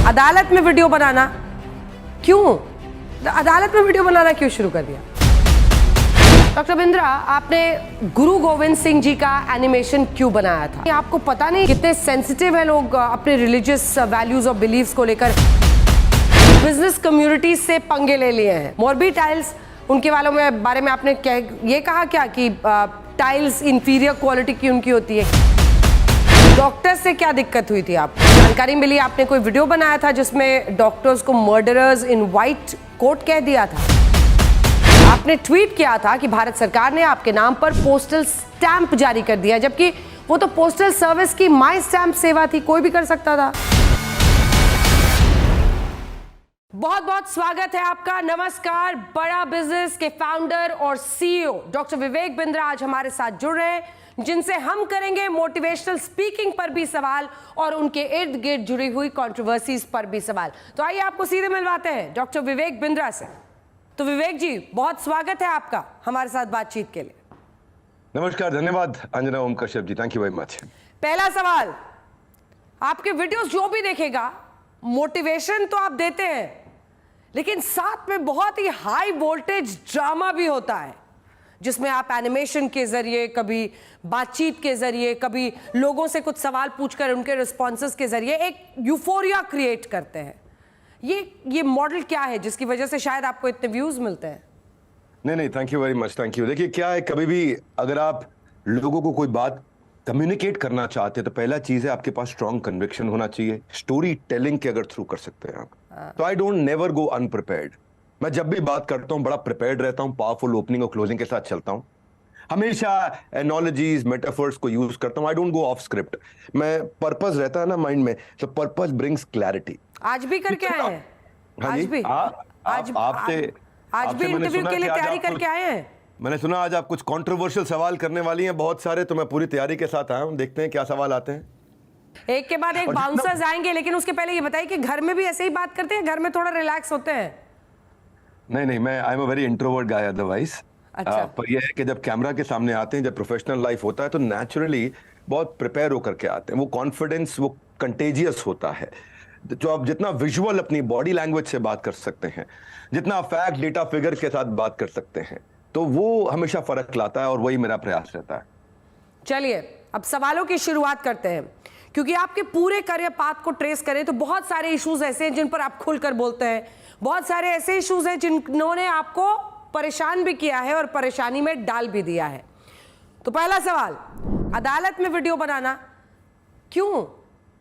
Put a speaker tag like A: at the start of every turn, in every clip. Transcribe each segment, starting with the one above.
A: अदालत में वीडियो बनाना क्यों? अदालत में वीडियो बनाना क्यों शुरू कर दिया? डॉक्टर बिंद्रा, आपने गुरु गोविंद सिंह जी का एनिमेशन क्यों बनाया था? आपको पता नहीं कितने सेंसिटिव है लोग अपने रिलीजियस वैल्यूज और बिलीव्स को लेकर। बिजनेस कम्युनिटी से पंगे ले लिए हैं। मोरबी टाइल्स, उनके वालों में बारे में आपने ये कहा क्या कि टाइल्स इंफीरियर क्वालिटी की उनकी होती है? डॉक्टर से क्या दिक्कत हुई थी? आप जानकारी मिली आपने कोई वीडियो बनाया था जिसमें डॉक्टर्स को मर्डरर्स इन व्हाइट कोट कह दिया था। आपने ट्वीट किया था कि भारत सरकार ने आपके नाम पर पोस्टल स्टैंप जारी कर दिया, जबकि वो तो पोस्टल सर्विस की माई स्टैंप सेवा थी, कोई भी कर सकता था। बहुत बहुत स्वागत है आपका। नमस्कार। बड़ा बिजनेस के फाउंडर और सीईओ डॉक्टर विवेक बिंद्रा आज हमारे साथ जुड़ रहे हैं, जिनसे हम करेंगे मोटिवेशनल स्पीकिंग पर भी सवाल और उनके इर्द गिर्द जुड़ी हुई कंट्रोवर्सीज पर भी सवाल। तो आइए आपको सीधे मिलवाते हैं डॉक्टर विवेक बिंद्रा से। तो विवेक जी, बहुत स्वागत है आपका हमारे साथ बातचीत के लिए।
B: नमस्कार, धन्यवाद Anjana Om Kashyap ji, thank you very much.
A: पहला सवाल, आपके वीडियोस जो भी देखेगा मोटिवेशन तो आप देते हैं, लेकिन साथ में बहुत ही हाई वोल्टेज ड्रामा भी होता है, जिसमें आप एनिमेशन के जरिए, कभी बातचीत के जरिए, कभी लोगों से कुछ सवाल पूछकर उनके रिस्पॉन्सेस के जरिए एक यूफोरिया क्रिएट करते हैं। ये मॉडल क्या है जिसकी वजह से शायद आपको इतने व्यूज मिलते हैं?
B: नहीं, thank you very much, thank you. देखिए क्या है, कभी भी अगर आप लोगों को कोई बात कम्युनिकेट करना चाहते हैं तो पहला चीज है आपके पास स्ट्रॉन्ग कन्विक्शन होना चाहिए। स्टोरी टेलिंग के अगर थ्रू कर सकते हैं आप, तो आई डोंट नेवर गो अनप्रिपेयर्ड। मैं जब भी बात करता हूं बड़ा प्रिपेयर्ड रहता हूं, पावरफुल ओपनिंग और क्लोजिंग के साथ चलता हूं, हमेशा एनोलॉजीज मेटाफर्स को यूज करता हूं। I don't go of script. मैं पर्पस रहता है ना माइंड में, तो पर्पस ब्रिंग्स क्लैरिटी।
A: आज भी करके आए हैं? आज भी इंटरव्यू के लिए तैयारी करके आए हैं?
B: मैंने सुना आज आप कुछ कंट्रोवर्शियल सवाल करने वाली हैं बहुत सारे, तो मैं पूरी तैयारी के साथ आया हूं। देखते हैं क्या सवाल आते हैं।
A: एक के बाद एक बाउंसर्स आएंगे, लेकिन उसके पहले ये बताइए कि घर में भी ऐसे ही बात करते हैं? घर में थोड़ा रिलैक्स होते हैं?
B: नहीं, मैं I am a very introvert guy otherwise.
A: अच्छा।
B: पर यह है कि जब कैमरा के सामने आते हैं, जब प्रोफेशनल लाइफ होता है, तो नेचुरली बहुत प्रिपेयर होकर के आते हैं। वो कॉन्फिडेंस वो कंटेजियस होता है। जो आप जितना विजुअल अपनी बॉडी लैंग्वेज से बात कर सकते हैं, जितना फैक्ट डेटा फिगर के साथ बात कर सकते हैं, तो वो हमेशा फर्क लाता है, और वही मेरा प्रयास रहता है।
A: चलिए अब सवालों की शुरुआत करते हैं, क्योंकि आपके पूरे करियर पाथ को ट्रेस करें तो बहुत सारे इश्यूज ऐसे हैं जिन पर आप खुलकर बोलते हैं, बहुत सारे ऐसे इश्यूज हैं जिन्होंने आपको परेशान भी किया है और परेशानी में डाल भी दिया है। तो पहला सवाल, अदालत में वीडियो बनाना क्यों?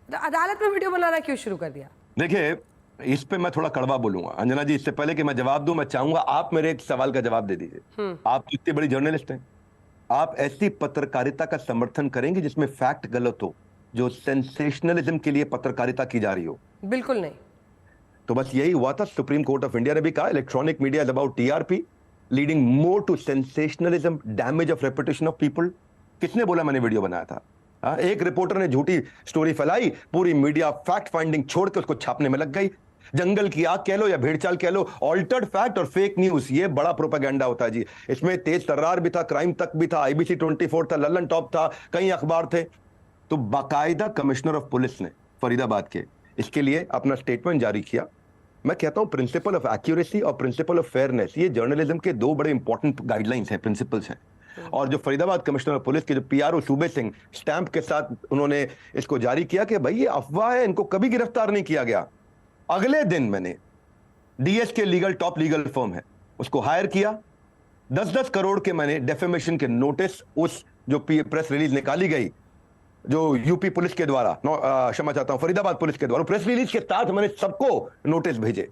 A: अदालत में वीडियो बनाना क्यों शुरू कर दिया?
B: देखिए, इस पे मैं थोड़ा कड़वा बोलूंगा अंजना जी। इससे पहले कि मैं जवाब दूं, मैं चाहूंगा आप मेरे एक सवाल का जवाब दे दीजिए। आप तो इतनी बड़ी जर्नलिस्ट हैं, आप ऐसी पत्रकारिता का समर्थन करेंगे जिसमें फैक्ट गलत हो, जो सेंसेशनलिज्म के लिए पत्रकारिता की जा रही हो?
A: बिल्कुल नहीं।
B: तो बस यही हुआ था। सुप्रीम कोर्ट ऑफ इंडिया ने भी कहा electronic media is about TRP, leading more to sensationalism, damage of reputation of people. किसने बोला मैंने वीडियो बनाया था? एक रिपोर्टर ने झूठी स्टोरी फैलाई, पूरी मीडिया फैक्ट फाइंडिंग छोड़ के उसको छापने में लग गई। जंगल की आग कह लो या भेड़चाल कह लो, ऑल्टर्ड फैक्ट और फेक न्यूज, ये बड़ा प्रोपेगेंडा होता है जी। इसमें तेज तर्रार भी था, क्राइम तक भी था, आईबीसी 24 था, लल्लन टॉप था, कई अखबार थे। तो बाकायदा कमिश्नर ऑफ पुलिस ने फरीदाबाद के इसके लिए अपना स्टेटमेंट जारी किया। मैं कहता हूं प्रिंसिपल ऑफ एक्यूरेसी और प्रिंसिपल ऑफ फेयरनेस, ये जर्नलिज्म के दो बड़े इंपॉर्टेंट गाइडलाइंस हैं, प्रिंसिपल्स हैं। और जो फरीदाबाद कमिश्नर ऑफ पुलिस के जो पीआरओ सूबे सिंह स्टैंप के साथ उन्होंने इसको जारी किया कि भाई ये अफवाह है, इनको कभी गिरफ्तार नहीं किया गया। अगले दिन मैंने डीएस के लीगल टॉप लीगल फर्म है उसको हायर किया। 10-10 करोड़ के मैंने डेफेमेशन के नोटिस, उस जो प्रेस रिलीज निकाली गई जो यूपी पुलिस के द्वारा, क्षमा चाहता हूं, फरीदाबाद पुलिस के द्वारा, प्रेस रिलीज के साथ मैंने सबको नोटिस भेजे।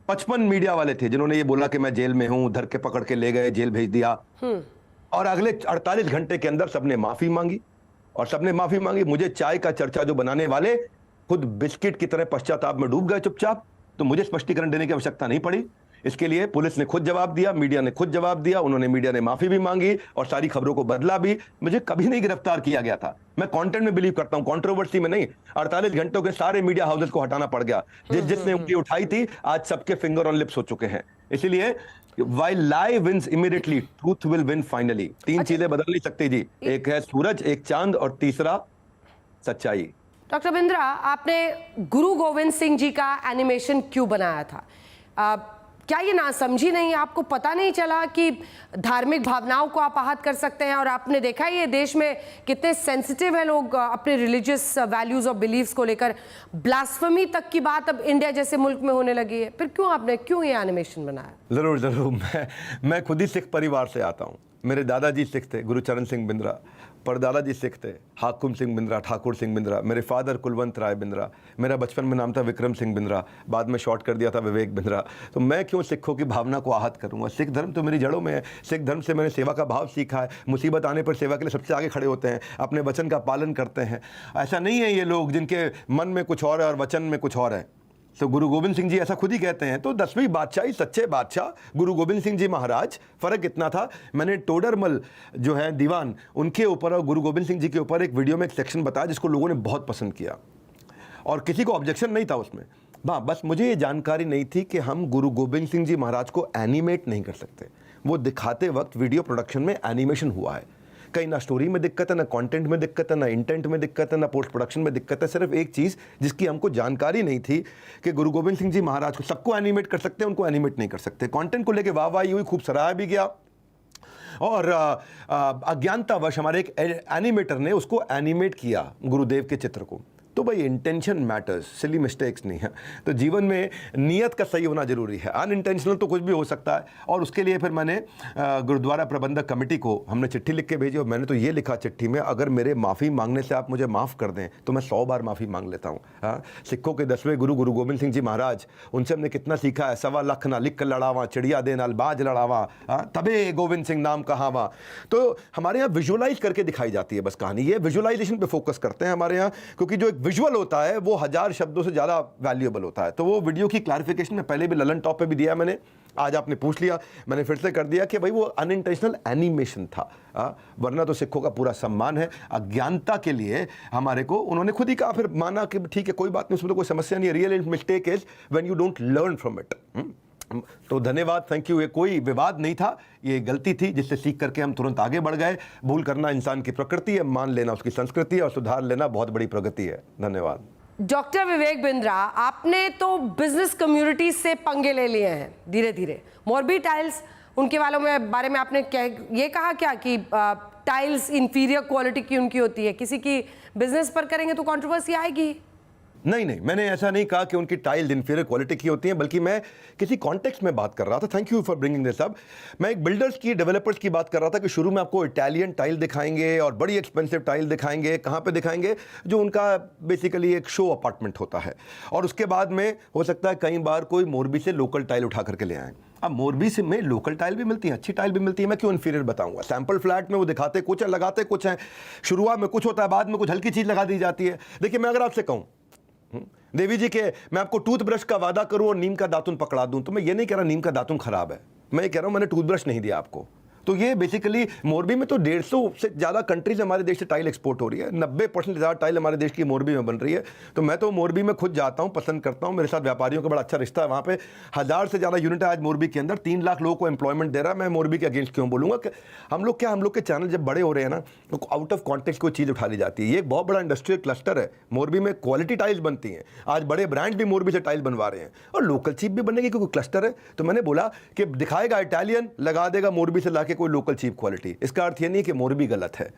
B: 55 मीडिया वाले थे जिन्होंने ये बोला कि मैं जेल में हूं, धर के पकड़ के ले गए, जेल भेज दिया। और अगले 48 घंटे के अंदर सबने माफी मांगी, और सबने माफी मांगी। मुझे चाय का चर्चा जो बनाने वाले खुद बिस्किट की तरह पश्चाताप में डूब गए चुपचाप, तो मुझे स्पष्टीकरण देने की आवश्यकता नहीं पड़ी। इसके लिए पुलिस ने खुद जवाब दिया, मीडिया ने खुद जवाब दिया, मीडिया ने माफी भी मांगी और सारी खबरों को बदला भी। मुझे कभी नहीं गिरफ्तार किया गया था। मैं कंटेंट में बिलीव करता हूं, कंट्रोवर्सी में नहीं। 48 घंटों के सारे मीडिया हाउसेस को हटाना पड़ गया। जिसने उंगली उठाई थी आज सबके फिंगर ऑन लिप्स हो चुके हैं। इसीलिए while lie wins immediately, truth will win finally। तीन चीजें बदल नहीं सकती जी, एक है सूरज, एक चांद, और तीसरा सच्चाई।
A: डॉक्टर बिंद्रा, आपने गुरु गोविंद सिंह जी का एनिमेशन क्यों बनाया था? क्या ये नासमझी नहीं, आपको पता नहीं चला कि धार्मिक भावनाओं को आप आहत कर सकते हैं? और आपने देखा ये देश में कितने सेंसिटिव है लोग अपने रिलीजियस वैल्यूज और बिलीव्स को लेकर। ब्लास्फेमी तक की बात अब इंडिया जैसे मुल्क में होने लगी है, फिर क्यों ये एनिमेशन बनाया?
B: जरूर जरूर, मैं खुद ही सिख परिवार से आता हूँ। मेरे दादाजी सिख थे, गुरुचरण सिंह बिंद्रा। परदादा जी सिख थे, हाकुम सिंह बिंद्रा, ठाकुर सिंह बिंद्रा। मेरे फादर कुलवंत राय बिंद्रा। मेरा बचपन में नाम था विक्रम सिंह बिंद्रा, बाद में शॉर्ट कर दिया था विवेक बिंद्रा। तो मैं क्यों सिखों की भावना को आहत करूंगा? सिख धर्म तो मेरी जड़ों में है। सिख धर्म से मैंने सेवा का भाव सीखा है। मुसीबत आने पर सेवा के लिए सबसे आगे खड़े होते हैं, अपने वचन का पालन करते हैं। ऐसा नहीं है ये लोग जिनके मन में कुछ और है और वचन में कुछ और है। तो गुरु गोविंद सिंह जी ऐसा खुद ही कहते हैं। तो 10वीं बादशाही, सच्चे बादशाह गुरु गोविंद सिंह जी महाराज। फ़र्क इतना था, मैंने टोडरमल जो है दीवान, उनके ऊपर और गुरु गोविंद सिंह जी के ऊपर एक वीडियो में एक सेक्शन बताया जिसको लोगों ने बहुत पसंद किया और किसी को ऑब्जेक्शन नहीं था उसमें। हाँ, बस मुझे ये जानकारी नहीं थी कि हम गुरु गोविंद सिंह जी महाराज को एनिमेट नहीं कर सकते। वो दिखाते वक्त वीडियो प्रोडक्शन में एनिमेशन हुआ है। कहीं ना स्टोरी में दिक्कत है, ना कंटेंट में दिक्कत है, ना इंटेंट में दिक्कत है, ना पोस्ट प्रोडक्शन में दिक्कत है। सिर्फ एक चीज़ जिसकी हमको जानकारी नहीं थी कि गुरु गोविंद सिंह जी महाराज को सबको एनिमेट कर सकते हैं, उनको एनिमेट नहीं कर सकते। कंटेंट को लेके वाहवाही हुई, खूब सराहा भी गया और अज्ञानतावश हमारे एक एनिमेटर ने उसको एनिमेट किया गुरुदेव के चित्र को। तो भाई इंटेंशन मैटर्स, सिली मिस्टेक्स नहीं है। तो जीवन में नियत का सही होना जरूरी है। अनइंटेंशनल तो कुछ भी हो सकता है। और उसके लिए फिर मैंने गुरुद्वारा प्रबंधक कमेटी को हमने चिट्ठी लिख के भेजी और मैंने तो ये लिखा चिट्ठी में, अगर मेरे माफ़ी मांगने से आप मुझे माफ़ कर दें तो मैं 100 बार माफ़ी मांग लेता हूँ। हाँ, सिखों के 10वें गुरु गुरु गोविंद सिंह जी महाराज, उनसे हमने कितना सीखा है। 1.25 लाख ना लिख लड़ावा, चिड़िया दे नाल बाज लड़ावा, तबे गोविंद सिंह नाम कहावा। तो हमारे यहाँ विजुअलाइज करके दिखाई जाती है बस कहानी। ये विजुअलाइजेशन पे फोकस करते हैं हमारे यहाँ, क्योंकि जो एक विजुअल होता है वो 1000 शब्दों से ज़्यादा वैल्यूएबल होता है। तो वो वीडियो की क्लैरिफिकेशन में पहले भी ललन टॉप पे भी दिया मैंने, आज आपने पूछ लिया, मैंने फिर से कर दिया कि भाई वो अनइंटेंशनल एनिमेशन था। वरना तो सिखों का पूरा सम्मान है। अज्ञानता के लिए हमारे को उन्होंने खुद ही कहा, फिर माना कि ठीक है कोई बात नहीं, उसमें तो कोई समस्या नहीं है। Real mistake is when you don't learn from it. तो धन्यवाद, थैंक यू। ये कोई विवाद नहीं था, ये गलती थी जिससे सीख करके हम तुरंत आगे बढ़ गए। भूल करना इंसान की प्रकृति है, मान लेना उसकी संस्कृति है और सुधार लेना बहुत बड़ी प्रगति है। धन्यवाद।
A: डॉक्टर विवेक बिंद्रा, आपने तो बिजनेस कम्युनिटी से पंगे ले लिए हैं धीरे धीरे। मोरबी टाइल्स, उनके वालों में बारे में आपने ये कहा क्या कि टाइल्स इंफीरियर क्वालिटी की उनकी होती है? किसी की बिजनेस पर करेंगे तो कंट्रोवर्सी आएगी।
B: नहीं, मैंने ऐसा नहीं कहा कि उनकी टाइल्स इंफीरियर क्वालिटी की होती हैं, बल्कि मैं किसी कॉन्टेक्स्ट में बात कर रहा था। Thank you for bringing this up. मैं एक बिल्डर्स की, डेवलपर्स की बात कर रहा था कि शुरू में आपको इटालियन टाइल दिखाएंगे और बड़ी एक्सपेंसिव टाइल दिखाएंगे। कहाँ पे दिखाएंगे? जो उनका बेसिकली एक शो अपार्टमेंट होता है। और उसके बाद में हो सकता है कई बार कोई मोरबी से लोकल टाइल उठा करके ले आए। अब मोरबी से में लोकल टाइल भी मिलती है, अच्छी टाइल भी मिलती है। मैं क्यों इंफीरियर बताऊंगा? सैंपल फ्लैट में वो दिखाते कुछ है, लगाते कुछ है। शुरुआत में कुछ होता है, बाद में कुछ हल्की चीज़ लगा दी जाती है। देखिए, मैं अगर आपसे कहूँ देवी जी के मैं आपको टूथब्रश का वादा करूं और नीम का दातुन पकड़ा दूं, तो मैं ये नहीं कह रहा नीम का दातुन खराब है, मैं ये कह रहा हूं मैंने टूथब्रश नहीं दिया आपको। तो ये बेसिकली मोरबी में तो 150 से ज़्यादा कंट्रीज हमारे देश से टाइल एक्सपोर्ट हो रही है। 90% ज़्यादा टाइल हमारे देश की मोरबी में बन रही है। तो मैं तो मोरबी में खुद जाता हूँ, पसंद करता हूँ। मेरे साथ व्यापारियों का बड़ा अच्छा रिश्ता है वहाँ पे। 1000 से ज़्यादा यूनिट है आज मोरबी के अंदर, 3 लाख लोगों को एम्प्लॉयमेंट दे रहा है। मैं मोरबी के अगेंस्ट क्यों बोलूँगा? कि हम लोग के चैनल जब बड़े हो रहे हैं ना, तो आउट ऑफ कॉन्टेक्स्ट कोई चीज़ उठा ली जाती है। ये एक बहुत बड़ा इंडस्ट्रियल क्लस्टर है। मोरबी में क्वालिटी टाइल्स बनती हैं। आज बड़े ब्रांड भी मोरबी से टाइल बनवा रहे हैं और लोकल चीप भी बनेगी क्योंकि क्लस्टर है। तो मैंने बोला कि दिखाएगा इटालियन, लगा देगा मोरबी से लाके कोई लोकल चीप क्वालिटी। इसका अर्थ ये नहीं कि मोरबी गलत है।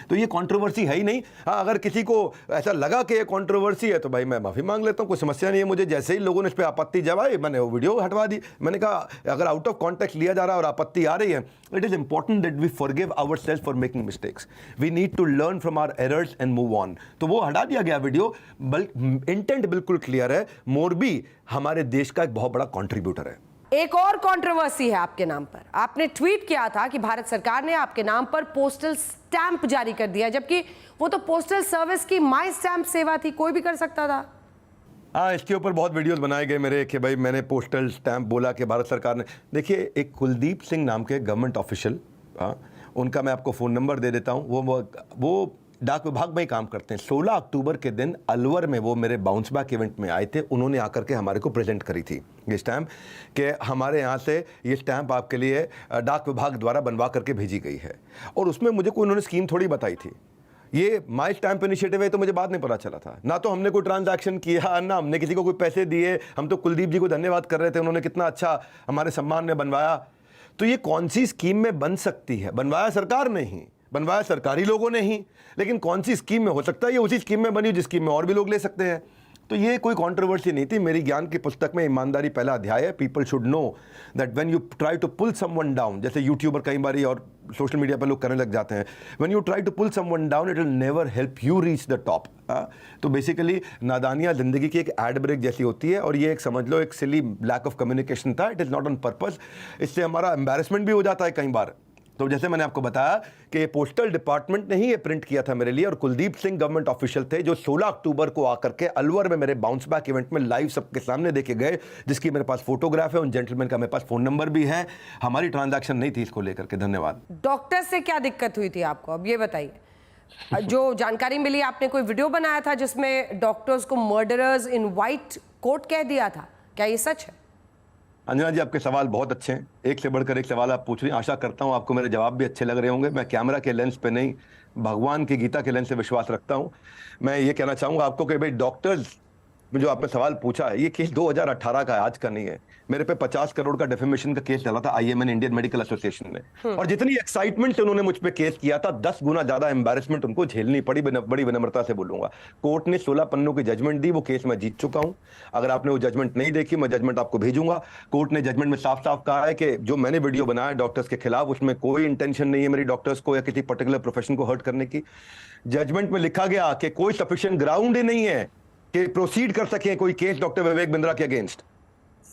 B: तो ये कंट्रोवर्सी है ही नहीं। अगर किसी को ऐसा लगा कि ये कंट्रोवर्सी है तो भाई मैं माफी मांग लेता हूं, कोई समस्या नहीं है मुझे। जैसे ही लोगों ने इस पे आपत्ति जताई, मैंने वो वीडियो हटवा दी। मैंने कहा अगर आउट ऑफ कॉन्टेक्स्ट लिया जा रहा है और आपत्ति आ रही है, it is important that we forgive ourselves for making mistakes. We need to learn from our errors and move on. तो वो हटा दिया गया वीडियो। इंटेंट बिल्कुल क्लियर है, मोरबी हमारे देश का एक बहुत बड़ा कॉन्ट्रीब्यूटर है।
A: एक और कंट्रोवर्सी है आपके नाम पर। आपने ट्वीट किया था कि भारत सरकार ने आपके नाम पर पोस्टल स्टैंप जारी कर दिया, जबकि वो तो पोस्टल सर्विस की माई स्टैंप सेवा थी, कोई भी कर सकता था।
B: हाँ, इसके ऊपर बहुत वीडियोस बनाए गए मेरे कि भाई मैंने पोस्टल स्टैंप बोला कि भारत सरकार ने। देखिए, एक कुलदीप सिंह नाम के गवर्नमेंट ऑफिशियल, उनका मैं आपको फ़ोन नंबर दे देता हूँ। वो डाक विभाग में ही काम करते हैं। 16 अक्टूबर के दिन अलवर में वो मेरे बाउंस बैक इवेंट में आए थे। उन्होंने आकर के हमारे को प्रेजेंट करी थी ये स्टैंप कि हमारे यहाँ से ये स्टैंप आपके लिए डाक विभाग द्वारा बनवा करके भेजी गई है। और उसमें मुझे कोई उन्होंने स्कीम थोड़ी बताई थी। ये माई स्टैम्प इनिशिएटिव है तो मुझे बाद में पता चला था। ना तो हमने कोई ट्रांजैक्शन किया, ना हमने किसी को कोई पैसे दिए। हम तो कुलदीप जी को धन्यवाद कर रहे थे, उन्होंने कितना अच्छा हमारे सम्मान में बनवाया। तो ये कौन सी स्कीम में बन सकती है? बनवाया सरकार ने ही, बनवाया सरकारी लोगों ने ही, लेकिन कौन सी स्कीम में हो सकता है? ये उसी स्कीम में बनी जिस स्कीम में और भी लोग ले सकते हैं। तो ये कोई कंट्रोवर्सी नहीं थी। मेरी ज्ञान की पुस्तक में ईमानदारी पहला अध्याय है। People should know that when you try to pull someone down, जैसे यूट्यूबर कई बार और सोशल मीडिया पर लोग करने लग जाते हैं, when you try to pull someone down it will never help you reach the top. तो बेसिकली नादानियाँ जिंदगी की एक एड ब्रेक जैसी होती है, और ये एक समझ लो एक सिली लैक ऑफ कम्युनिकेशन था। It is not on purpose. इससे हमारा एम्बैरेसमेंट भी हो जाता है कई बार। तो जैसे मैंने आपको बताया कि पोस्टल डिपार्टमेंट ने ही ये प्रिंट किया था मेरे लिए, और कुलदीप सिंह गवर्नमेंट ऑफिशियल थे जो 16 अक्टूबर को आकर के अलवर में मेरे बाउंस बैक इवेंट में लाइव सबके सामने देखे गए, जिसकी मेरे पास फोटोग्राफ है। उन जेंटलमैन का मेरे पास फोन नंबर भी है। हमारी ट्रांजैक्शन नहीं थी इसको लेकर के। धन्यवाद।
A: डॉक्टर से क्या दिक्कत हुई थी आपको, अब ये बताइए। जो जानकारी मिली, आपने कोई वीडियो बनाया था जिसमें डॉक्टर्स को मर्डरर्स इन व्हाइट कोट कह दिया था, क्या ये सच है?
B: अंजना जी, आपके सवाल बहुत अच्छे हैं। एक से बढ़कर एक सवाल आप पूछ रही हैं। आशा करता हूं आपको मेरे जवाब भी अच्छे लग रहे होंगे। मैं कैमरा के लेंस पे नहीं, भगवान की गीता के लेंस से विश्वास रखता हूं। मैं ये कहना चाहूंगा आपको कि भाई डॉक्टर्स में जो आपने सवाल पूछा है, ये केस 2018 का है, आज का नहीं है। मेरे पे 50 करोड़ का डिफेमेशन का केस चला था IMN इंडियन मेडिकल एसोसिएशन ने, और जितनी एक्साइटमेंट से उन्होंने मुझ पे केस किया था, 10 गुना ज्यादा एम्बैरेसमेंट उनको झेलनी पड़ी। बड़ी विनम्रता से बोलूंगा। कोर्ट ने 16 पन्नों की जजमेंट दी, वो केस मैं जीत चुका हूं। अगर आपने वो जजमेंट नहीं देखी, मैं जजमेंट आपको भेजूंगा। कोर्ट ने जजमेंट में साफ साफ कहा है कि जो मैंने वीडियो बनाया डॉक्टर्स के खिलाफ, उसमें कोई इंटेंशन नहीं है मेरी डॉक्टर्स को या किसी पर्टिकुलर प्रोफेशन को हर्ट करने की। जजमेंट में लिखा गया कि कोई सफिशिएंट ग्राउंड ही नहीं है कि प्रोसीड कर सके कोई केस डॉक्टर विवेक बिंद्रा के अगेंस्ट।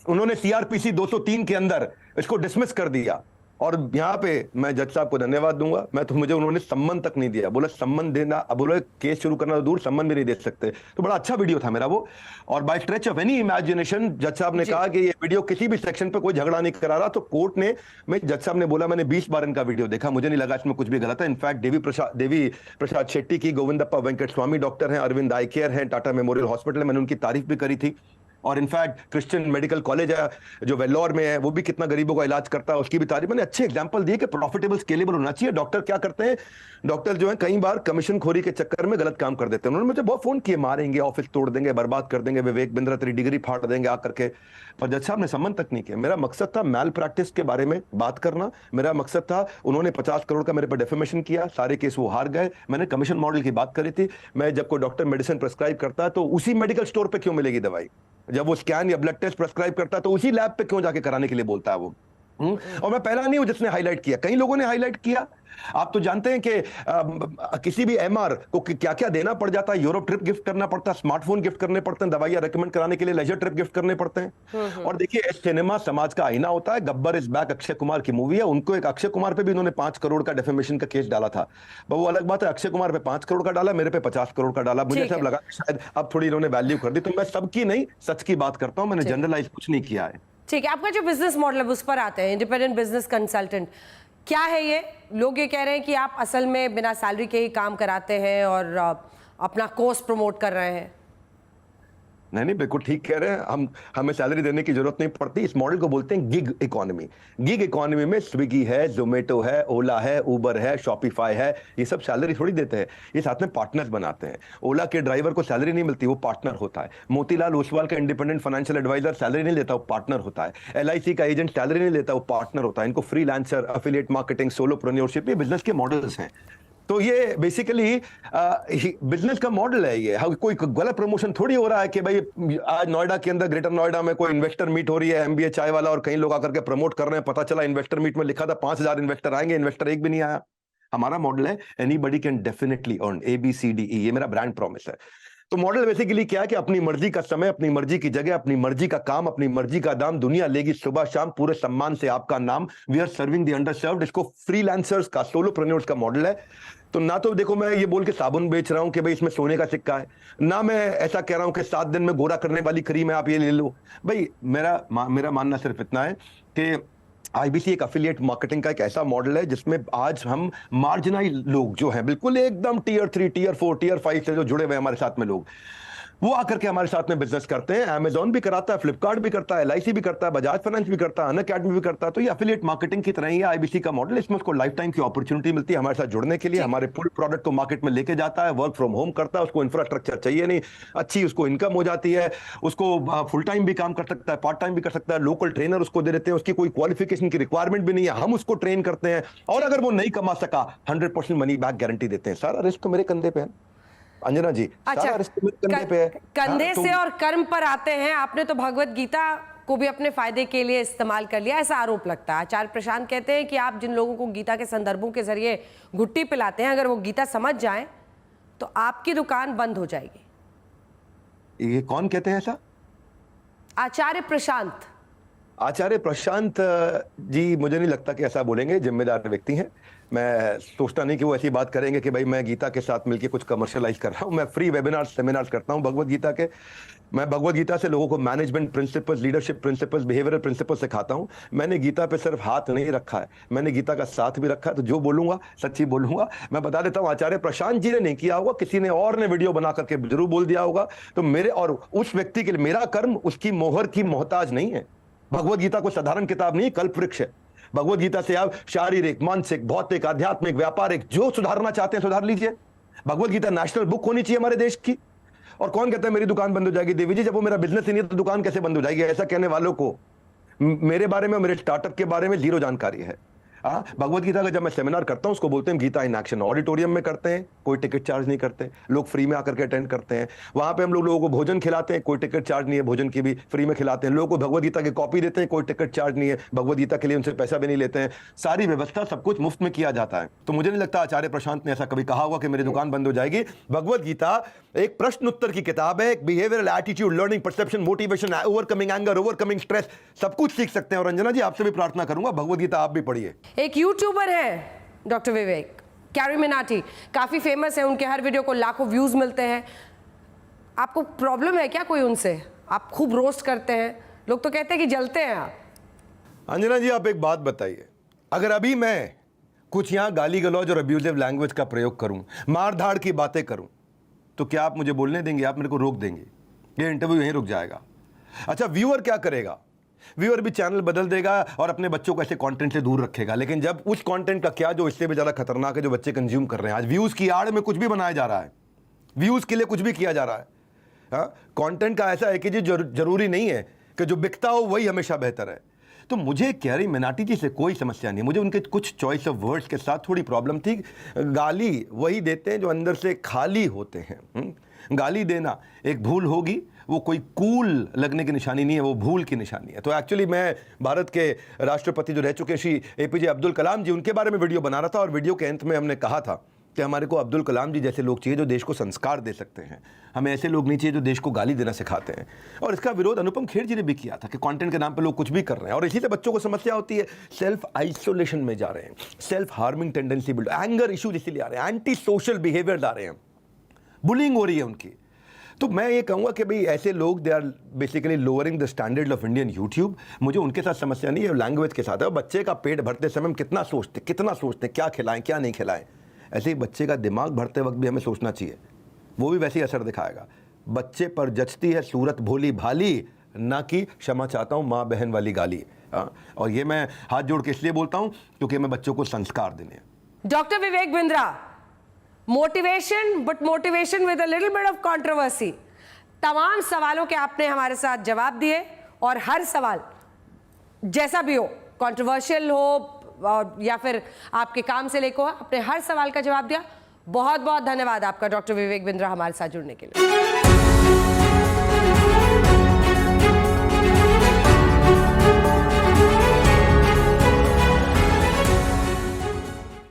B: उन्होंने CRPC 203 के अंदर इसको डिसमिस कर दिया। और यहां पे मैं जज साहब को धन्यवाद दूंगा। मैं तो मुझे उन्होंने सम्मन तक नहीं दिया। बोला सम्मन देना, अब बोले केस शुरू करना तो दूर, सम्मन भी नहीं दे सकते। तो बड़ा अच्छा वीडियो था मेरा वो। और by stretch of any imagination जज साहब ने कहा कि ये वीडियो किसी भी सेक्शन पे कोई झगड़ा नहीं करा रहा। तो कोर्ट ने, मैं जज साहब ने बोला, मैंने 20 बार इनका वीडियो देखा, मुझे नहीं लगा इसमें कुछ भी गलत है। इनफैक्ट देवी प्रसाद शेट्टी की, गोविंदप्पा वेंकट स्वामी डॉक्टर हैं, अरविंद आई केयर हैं, टाटा मेमोरियल हॉस्पिटल है, मैंने उनकी तारीफ भी करी थी। और इनफैक्ट क्रिश्चियन मेडिकल कॉलेज है जो वेल्लोर में है, वो भी कितना गरीबों का इलाज करता है, उसकी भी तारीफ। मैंने अच्छे एग्जांपल दिए कि प्रॉफिटेबल स्केलेबल होना चाहिए। डॉक्टर क्या करते हैं, डॉक्टर जो है कई बार कमीशन खोरी के चक्कर में गलत काम कर देते हैं। उन्होंने मुझे बहुत फोन किए, मारेंगे, ऑफिस तोड़ देंगे, बर्बाद कर देंगे, विवेक बिंद्रा तेरी डिग्री फाड़ देंगे आकर के। पर जज साहब ने सम्मन तक नहीं किया। मेरा मकसद था मैल प्रैक्टिस के बारे में बात करना। मेरा मकसद था, उन्होंने 50 करोड़ का मेरे पर डेफेमेशन किया, सारे केस वो हार गए। मैंने कमीशन मॉडल की बात करी थी। मैं जब कोई डॉक्टर मेडिसिन प्रेस्क्राइब करता है तो उसी मेडिकल स्टोर पे क्यों मिलेगी दवाई? जब वो स्कैन या ब्लड टेस्ट प्रेस्क्राइब करता है तो उसी लैब पे क्यों जाके कराने के लिए बोलता है वो? और मैं पहला नहीं हूं जिसने हाईलाइट किया, कई लोगों ने हाईलाइट किया। आप तो जानते हैं कि किसी भी MR को क्या क्या देना पड़ जाता है। यूरोप ट्रिप गिफ्ट करना पड़ता है, स्मार्टफोन गिफ्ट करने पड़ते हैं, दवाइयां रेकमेंड कराने के लिए लेजर ट्रिप गिफ्ट करने पड़ते हैं। और देखिए, सिनेमा समाज का आईना होता है। गब्बर इज बैक अक्षय कुमार की मूवी है, उनको एक अक्षय कुमार पे भी उन्होंने 5 करोड़ का डेफेमेशन का केस डाला था। वो अलग बात है, अक्षय कुमार पे 5 करोड़ का डाला, मेरे पे 50 करोड़ का डाला। मुझे सब लगा शायद अब थोड़ी इन्होंने वैल्यू कर दी। तो मैं सबकी नहीं, सच की बात करता हूं, मैंने जनरलाइज कुछ नहीं किया है।
A: ठीक है, आपका जो बिजनेस मॉडल है उस पर आते हैं। इंडिपेंडेंट बिजनेस कंसल्टेंट क्या है ये? लोग ये कह रहे हैं कि आप असल में बिना सैलरी के ही काम कराते हैं और अपना कोर्स प्रमोट कर रहे हैं।
B: नहीं, बिल्कुल ठीक कह रहे हैं। हमें सैलरी देने की जरूरत नहीं पड़ती। इस मॉडल को बोलते हैं गिग इकोनॉमी। गिग इकोनॉमी में स्विगी है, जोमेटो है, ओला है, उबर है, शॉपिफाई है, ये सब सैलरी थोड़ी देते हैं, ये साथ में पार्टनर्स बनाते हैं। ओला के ड्राइवर को सैलरी नहीं मिलती, वो पार्टनर होता है। मोतीलाल ओसवाल का इंडिपेंडेंट फाइनेंशियल एडवाइजर सैलरी नहीं लेता, वो पार्टनर होता है। LIC का एजेंट सैलरी नहीं लेता, वो पार्टनर होता है। इनको फ्रीलांसर, एफिलिएट मार्केटिंग, सोलोप्रेन्योरशिप, ये बिजनेस के मॉडल्स हैं। तो ये बेसिकली बिजनेस का मॉडल है। ये कोई गलत प्रमोशन थोड़ी हो रहा है कि भाई आज नोएडा के अंदर, ग्रेटर नोएडा में कोई इन्वेस्टर मीट हो रही है, MBA चाय वाला और कई लोग आकर के प्रमोट कर रहे हैं। पता चला इन्वेस्टर मीट में लिखा था 5000 इन्वेस्टर आएंगे, इन्वेस्टर एक भी नहीं आया। हमारा मॉडल है anybody can definitely earn, ABCDE, ये मेरा ब्रांड प्रॉमिस है। तो मॉडल बेसिकली क्या है कि अपनी मर्जी का समय, अपनी मर्जी की जगह, अपनी मर्जी का काम, अपनी मर्जी का दाम, दुनिया लेगी सुबह शाम, पूरे सम्मान से आपका नाम। We are serving the underserved. इसको फ्रीलांसर्स का, सोलोप्रेन्योर्स का मॉडल है। तो ना तो देखो मैं ये बोल के साबुन बेच रहा हूं कि भाई इसमें सोने का सिक्का है, ना मैं ऐसा कह रहा हूं कि 7 दिन में गोरा करने वाली क्रीम है, आप ये ले लो। भाई मेरा मानना सिर्फ इतना है कि IBC एक अफिलिएट मार्केटिंग का एक ऐसा मॉडल है जिसमें आज हम मार्जिनाइज लोग जो हैं, बिल्कुल एकदम Tier 3, Tier 4, Tier 5 से जो जुड़े हुए हमारे साथ में लोग, वो आकर के हमारे साथ में बिजनेस करते हैं। Amazon भी कराता है, फ्लिपकार्ट भी करता है, LIC भी करता है, बजाज फाइनेंस भी करता है, अनअकैडमी भी करता है। तो ये एफिलिएट मार्केटिंग की तरह ही है IBC का मॉडल। इसमें उसको लाइफ टाइम की अपॉर्चुनिटी मिलती है हमारे साथ जुड़ने के लिए, हमारे फुल प्रोडक्ट को मार्केट में लेके जाता है, वर्क फ्रॉम होम करता है, उसको इंफ्रास्ट्रक्चर चाहिए नहीं, अच्छी उसको इनकम हो जाती है, उसको फुल टाइम भी काम कर सकता है, पार्ट टाइम भी कर सकता है, लोकल ट्रेनर उसको दे देते हैं, उसकी कोई क्वालिफिकेशन की रिक्वायरमेंट भी नहीं है, हम उसको ट्रेन करते हैं, और अगर वो नहीं कमा सका 100% मनी बैक गारंटी देते हैं। सारा रिस्क तो मेरे कंधे पे है अंजना जी, सारा रिस्क तो मेरे कंधे पे है।
A: कंधे से और कर्म पर आते हैं। आपने तो भगवत गीता को भी अपने फायदे के लिए इस्तेमाल कर लिया, ऐसा आरोप लगता है। आचार्य प्रशांत कहते हैं कि आप जिन लोगों को गीता के संदर्भों के जरिए घुट्टी पिलाते हैं, अगर वो गीता समझ जाएं तो आपकी दुकान बंद हो जाएगी।
B: ये कौन कहते हैं ऐसा?
A: आचार्य प्रशांत।
B: आचार्य प्रशांत जी मुझे नहीं लगता कि ऐसा बोलेंगे, जिम्मेदार व्यक्ति हैं। मैं सोचता नहीं कि वो ऐसी बात करेंगे कि भाई मैं गीता के साथ मिलकर कुछ कमर्शियलाइज कर रहा हूं। मैं फ्री वेबिनार सेमिनार्स करता हूं भगवत गीता के। मैं भगवत गीता से लोगों को management principles, leadership principles, behavioural principles सिखाता हूं। मैंने गीता पे सिर्फ हाथ नहीं रखा है, मैंने गीता का साथ भी रखा है। तो जो बोलूंगा सच्ची बोलूंगा। मैं बता देता हूं, आचार्य प्रशांत जी ने नहीं किया होगा, किसी ने और ने वीडियो बना करके जरूर बोल दिया होगा। तो मेरे और उस व्यक्ति के लिए मेरा कर्म उसकी मोहर की मोहताज नहीं है। भगवत गीता को साधारण किताब नहीं, कल्प वृक्ष है। भगवत गीता से आप शारीरिक, मानसिक, भौतिक, आध्यात्मिक, व्यापारिक जो सुधारना चाहते हैं सुधार लीजिए। भगवत गीता नेशनल बुक होनी चाहिए हमारे देश की। और कौन कहता है मेरी दुकान बंद हो जाएगी? देवी जी, जब वो मेरा बिजनेस ही नहीं है तो दुकान कैसे बंद हो जाएगी? ऐसा कहने वालों को मेरे बारे में, मेरे स्टार्टअप के बारे में जीरो जानकारी है। भगवत गीता का जब मैं सेमिनार करता हूं उसको बोलते हैं गीता इन एक्शन। ऑडिटोरियम में करते हैं, कोई टिकट चार्ज नहीं करते, लोग फ्री में आकर के अटेंड करते हैं। वहां पे हम लोगों को भोजन खिलाते हैं, कोई टिकट चार्ज नहीं है, भोजन की भी फ्री में खिलाते हैं। लोगों को भगवत गीता की कॉपी देते हैं, कोई टिकट चार्ज नहीं है, भगवत गीता के लिए उनसे पैसा भी नहीं लेते हैं। सारी व्यवस्था सब कुछ मुफ्त में किया जाता है। तो मुझे नहीं लगता आचार्य प्रशांत ने ऐसा कभी कहा होगा कि मेरी दुकान बंद हो जाएगी। भगवत गीता एक प्रश्न उत्तर की किताब है, एक behavioural, attitude, learning, perception, motivation, overcoming anger, overcoming stress, सब कुछ सीख सकते हैं। और अंजना जी, आपसे भी प्रार्थना करूंगा भगवत गीता आप भी पढ़िए।
A: एक यूट्यूबर है डॉक्टर विवेक, कैरी मिनाटी, काफी फेमस है, उनके हर वीडियो को लाखों व्यूज मिलते हैं। आपको प्रॉब्लम है क्या कोई उनसे? आप खूब रोस्ट करते हैं, लोग तो कहते हैं कि जलते हैं आप।
B: अंजना जी, आप एक बात बताइए, अगर अभी मैं कुछ यहां गाली गलौज और अब्यूजिव लैंग्वेज का प्रयोग करूं, मार धाड़ की बातें करूं, तो क्या आप मुझे बोलने देंगे? आप मेरे को रोक देंगे? ये इंटरव्यू यहीं रुक जाएगा। अच्छा, व्यूअर क्या करेगा? व्यूअर भी चैनल बदल देगा और अपने बच्चों को ऐसे कंटेंट से दूर रखेगा। लेकिन जब उस कंटेंट का क्या, जो इससे भी ज्यादा खतरनाक है, जो बच्चे कंज्यूम कर रहे हैं, आज व्यूज की आड़ में कुछ भी बनाया जा रहा है, व्यूज के लिए कुछ भी किया जा रहा है। कंटेंट का ऐसा है कि जी जरूरी नहीं है कि जो बिकता हो वही हमेशा बेहतर है। तो मुझे कैरी मिनाटी जी से कोई समस्या नहीं, मुझे उनके कुछ चॉइस ऑफ वर्ड्स के साथ थोड़ी प्रॉब्लम थी। गाली वही देते हैं जो अंदर से खाली होते हैं। गाली देना एक भूल होगी, वो कोई कूल लगने की निशानी नहीं है, वो भूल की निशानी है। तो एक्चुअली मैं भारत के राष्ट्रपति जो रह चुके श्री APJ अब्दुल कलाम जी, उनके बारे में वीडियो बना रहा था, और वीडियो के अंत में हमने कहा था कि हमारे को अब्दुल कलाम जी जैसे लोग चाहिए जो देश को संस्कार दे सकते हैं। हमें ऐसे लोग नहीं चाहिए जो देश को गाली देना सिखाते हैं। और इसका विरोध अनुपम खेर जी ने भी किया था कि कंटेंट के नाम पे लोग कुछ भी कर रहे हैं, और इसी से बच्चों को समस्या होती है, सेल्फ आइसोलेशन में जा रहे हैं, self harming tendency build, anger issues इसीलिए आ रहे हैं, एंटी सोशल बिहेवियर आ रहे हैं, बुलिंग हो रही है उनकी। तो मैं ये कहूँगा कि भाई ऐसे लोग they are basically lowering the standard of Indian YouTube. मुझे उनके साथ समस्या नहीं है, लैंग्वेज के साथ है। बच्चे का पेट भरते समय हम कितना सोचते क्या खिलाएं क्या नहीं खिलाएं। ऐसे ही बच्चे का दिमाग भरते वक्त भी हमें सोचना चाहिए, वो भी वैसे ही असर दिखाएगा। बच्चे पर जचती है सूरत भोली भाली, ना कि क्षमा चाहता हूँ माँ बहन वाली गाली। और ये मैं हाथ जोड़ के इसलिए बोलता हूँ क्योंकि मैं बच्चों को संस्कार देने हैं।
A: Doctor Vivek Bindra, motivation, but motivation with a little bit of controversy. तमाम सवालों के आपने हमारे साथ जवाब दिए, और हर सवाल जैसा भी हो, कंट्रोवर्शियल हो या फिर आपके काम से लेकर हो, आपने हर सवाल का जवाब दिया। बहुत बहुत धन्यवाद आपका डॉक्टर विवेक बिंद्रा हमारे साथ जुड़ने के लिए।